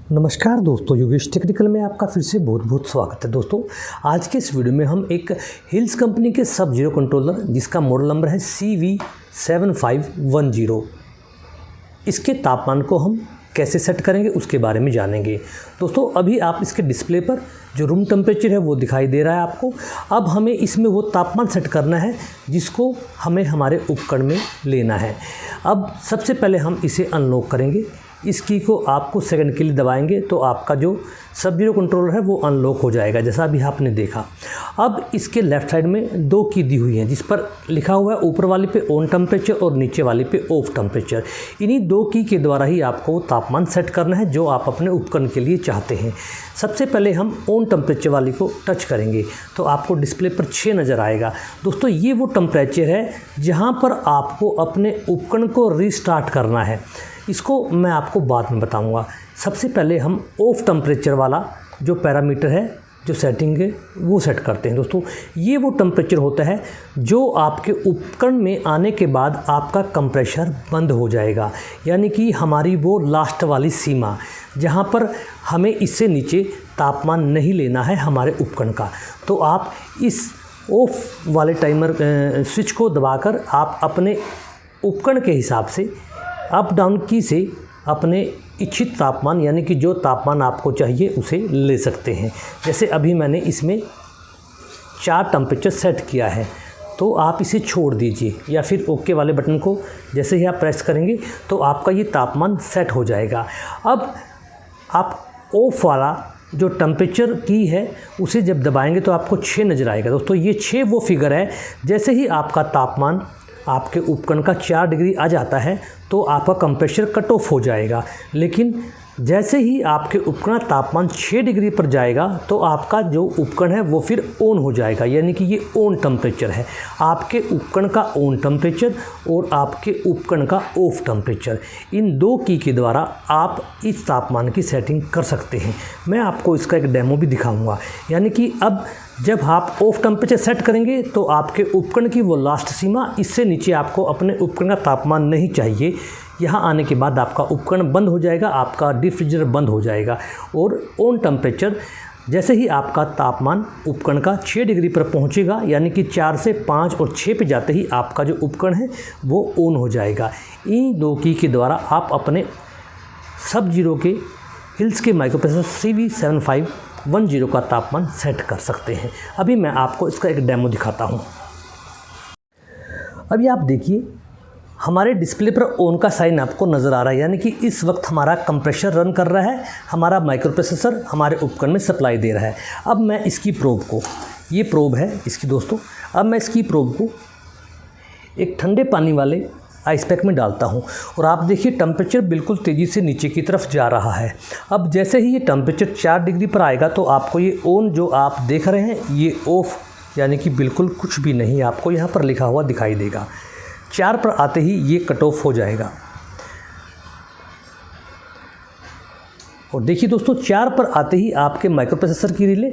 नमस्कार दोस्तों, योगेश टेक्निकल में आपका फिर से बहुत बहुत स्वागत है। दोस्तों आज के इस वीडियो में हम एक हिल्स कंपनी के सब जीरो कंट्रोलर जिसका मॉडल नंबर है CV7510, इसके तापमान को हम कैसे सेट करेंगे उसके बारे में जानेंगे। दोस्तों अभी आप इसके डिस्प्ले पर जो रूम टेम्परेचर है वो दिखाई दे रहा है आपको। अब हमें इसमें वो तापमान सेट करना है जिसको हमें हमारे उपकरण में लेना है। अब सबसे पहले हम इसे अनलॉक करेंगे। इस की को आपको सेकंड के लिए दबाएंगे तो आपका जो सब जीरो कंट्रोलर है वो अनलॉक हो जाएगा, जैसा अभी आपने देखा। अब इसके लेफ़्ट साइड में दो की दी हुई हैं जिस पर लिखा हुआ है ऊपर वाली पे ऑन टेम्परेचर और नीचे वाली पे ऑफ टेम्परेचर। इन्हीं दो की के द्वारा ही आपको तापमान सेट करना है जो आप अपने उपकरण के लिए चाहते हैं। सबसे पहले हम ऑन टेम्परेचर वाली को टच करेंगे तो आपको डिस्प्ले पर 6 नज़र आएगा। दोस्तों ये वो टेम्परेचर है जहाँ पर आपको अपने उपकरण को रीस्टार्ट करना है। इसको मैं आपको बाद में बताऊंगा। सबसे पहले हम ऑफ टेम्परेचर वाला जो पैरामीटर है, जो सेटिंग है, वो सेट करते हैं। दोस्तों ये वो टेम्परेचर होता है जो आपके उपकरण में आने के बाद आपका कंप्रेसर बंद हो जाएगा, यानी कि हमारी वो लास्ट वाली सीमा जहाँ पर हमें इससे नीचे तापमान नहीं लेना है हमारे उपकरण का। तो आप इस ऑफ वाले टाइमर स्विच को दबाकर आप अपने उपकरण के हिसाब से अप डाउन की से अपने इच्छित तापमान, यानी कि जो तापमान आपको चाहिए उसे ले सकते हैं। जैसे अभी मैंने इसमें 4 टेम्परेचर सेट किया है तो आप इसे छोड़ दीजिए या फिर ओके वाले बटन को जैसे ही आप प्रेस करेंगे तो आपका ये तापमान सेट हो जाएगा। अब आप ऑफ वाला जो टेम्परेचर की है उसे जब दबाएंगे तो आपको 6 नज़र आएगा। दोस्तों ये 6 वो फिगर है। जैसे ही आपका तापमान आपके उपकरण का 4 डिग्री आ जाता है तो आपका कंप्रेसर कट ऑफ हो जाएगा, लेकिन जैसे ही आपके उपकरण तापमान 6 डिग्री पर जाएगा तो आपका जो उपकरण है वो फिर ऑन हो जाएगा, यानी कि ये ऑन टेम्परेचर है। आपके उपकरण का ऑन टेम्परेचर और आपके उपकरण का ऑफ टेम्परेचर, इन दो की के द्वारा आप इस तापमान की सेटिंग कर सकते हैं। मैं आपको इसका एक डेमो भी दिखाऊंगा। यानी कि अब जब आप ऑफ टेम्परेचर सेट करेंगे तो आपके उपकरण की वो लास्ट सीमा, इससे नीचे आपको अपने उपकरण का तापमान नहीं चाहिए। यहाँ आने के बाद आपका उपकरण बंद हो जाएगा, आपका डीप फ्रीजर बंद हो जाएगा और ऑन टेम्परेचर जैसे ही आपका तापमान उपकरण का 6 डिग्री पर पहुँचेगा, यानी कि 4 से 5 और 6 पे जाते ही आपका जो उपकरण है वो ऑन हो जाएगा। इन दो की के द्वारा आप अपने सब जीरो के हिल्स के माइक्रोप्रोसेसर CV7510 का तापमान सेट कर सकते हैं। अभी मैं आपको इसका एक डेमो दिखाता हूँ। अभी आप देखिए हमारे डिस्प्ले पर ऑन का साइन आपको नज़र आ रहा है, यानी कि इस वक्त हमारा कंप्रेसर रन कर रहा है, हमारा माइक्रोप्रोसेसर हमारे उपकरण में सप्लाई दे रहा है। अब मैं इसकी प्रोब को, ये प्रोब है इसकी दोस्तों, अब मैं इसकी प्रोब को एक ठंडे पानी वाले आइस पैक में डालता हूं और आप देखिए टेम्परेचर बिल्कुल तेज़ी से नीचे की तरफ जा रहा है। अब जैसे ही ये टेम्परेचर 4 डिग्री पर आएगा तो आपको ये ऑन जो आप देख रहे हैं ये ऑफ, यानी कि बिल्कुल कुछ भी नहीं आपको यहाँ पर लिखा हुआ दिखाई देगा। 4 पर आते ही ये कट ऑफ हो जाएगा। और देखिए दोस्तों 4 पर आते ही आपके माइक्रोप्रोसेसर की रिले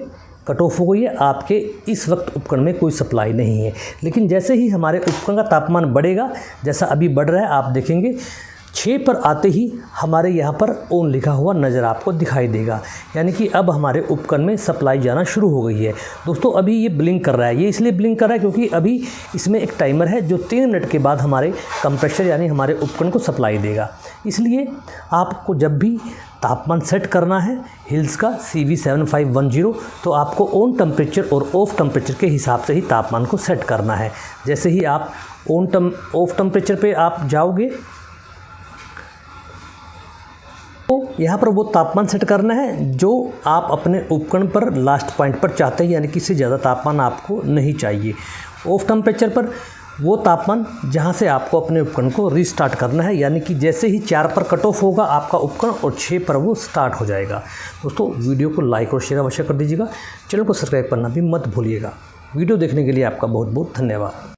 कट ऑफ हो गई है। आपके इस वक्त उपकरण में कोई सप्लाई नहीं है। लेकिन जैसे ही हमारे उपकरण का तापमान बढ़ेगा, जैसा अभी बढ़ रहा है, आप देखेंगे 6 पर आते ही हमारे यहाँ पर ऑन लिखा हुआ नज़र आपको दिखाई देगा, यानी कि अब हमारे उपकरण में सप्लाई जाना शुरू हो गई है। दोस्तों अभी ये ब्लिंक कर रहा है, ये इसलिए ब्लिंक कर रहा है क्योंकि अभी इसमें एक टाइमर है जो 3 मिनट के बाद हमारे कंप्रेसर यानी हमारे उपकरण को सप्लाई देगा। इसलिए आपको जब भी तापमान सेट करना है हिल्स का CV7510 तो आपको ऑन टेम्परेचर और ऑफ टेम्परेचर के हिसाब से ही तापमान को सेट करना है। जैसे ही आप ऑफ टेम्परेचर पे आप जाओगे तो यहाँ पर वो तापमान सेट करना है जो आप अपने उपकरण पर लास्ट पॉइंट पर चाहते हैं, यानी कि इससे ज़्यादा तापमान आपको नहीं चाहिए। ऑफ टेम्परेचर पर वो तापमान जहाँ से आपको अपने उपकरण को रीस्टार्ट करना है, यानी कि जैसे ही 4 पर कट ऑफ होगा आपका उपकरण और 6 पर वो स्टार्ट हो जाएगा। दोस्तों वीडियो को लाइक और शेयर अवश्य कर दीजिएगा। चैनल को सब्सक्राइब करना भी मत भूलिएगा। वीडियो देखने के लिए आपका बहुत बहुत धन्यवाद।